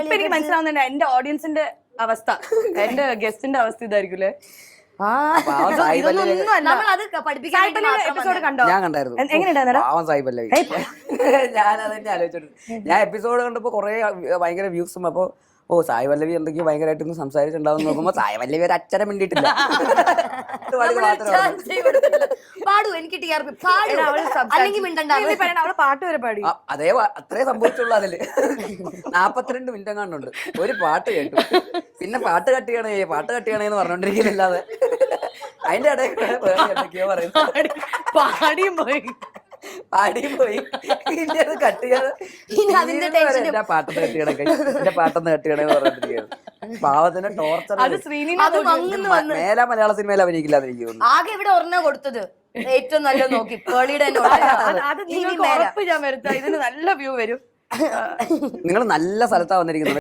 ഇപ്പൊ എനിക്ക് മനസ്സിലാവുന്നുണ്ട് എന്റെ ഓഡിയൻസിന്റെ അവസ്ഥ, എന്റെ ഗസ്റ്റിന്റെ അവസ്ഥ ഇതായിരിക്കും. എപ്പിസോഡ് കണ്ടോ? ഞാൻ കണ്ടായിരുന്നു. പാവം സായി പല്ലവി. ഞാൻ അതെന്നെ ആലോചിച്ചിട്ടുണ്ട്. ഞാൻ എപ്പിസോഡ് കണ്ടപ്പോ കൊറേ ഭയങ്കര വ്യൂസും, അപ്പൊ സായി പല്ലവി എന്തൊക്കെയോ ഭയങ്കരമായിട്ടൊന്നും സംസാരിച്ചിട്ടുണ്ടാവും നോക്കുമ്പോ സായി പല്ലവി ഒരു അക്ഷരം മിണ്ടിയിട്ടില്ല. പാട്ട് വരെ പാടി. അത്രേ സംഭവിച്ചുള്ളൂ അതില്. 42 മിനിറ്റ് എങ്ങാണ്ടുണ്ട്. ഒരു പാട്ട് കേട്ടു, പിന്നെ പാട്ട് കട്ട് ചെയ്യണേന്ന് പറഞ്ഞോണ്ടിരിക്കുന്നില്ലാതെ അതിന്റെ ഇടയിൽ എന്തൊക്കെയോ പറയുന്നു. പാടിയും പോയി പിന്നെ അത് കട്ട് ചെയ്യാതെ എന്റെ പാട്ടൊന്ന് കട്ടിയണേന്ന് പറഞ്ഞോണ്ടിരിക്കുകയാണ്. പാവത്തിന് ടോർച്ചർ. മേല മലയാള സിനിമയിൽ അഭിനയിക്കില്ലാതെ എനിക്ക് തോന്നുന്നു. ആകെ ഇവിടെ ഒരെണ്ണം കൊടുത്തത് ഏറ്റവും നല്ല നോക്കി പേളിയുടെ ഞാൻ വരുത്താം, ഇതിന് നല്ല വ്യൂ വരും. നിങ്ങൾ നല്ല സ്ഥലത്താ വന്നിരിക്കുന്നത്.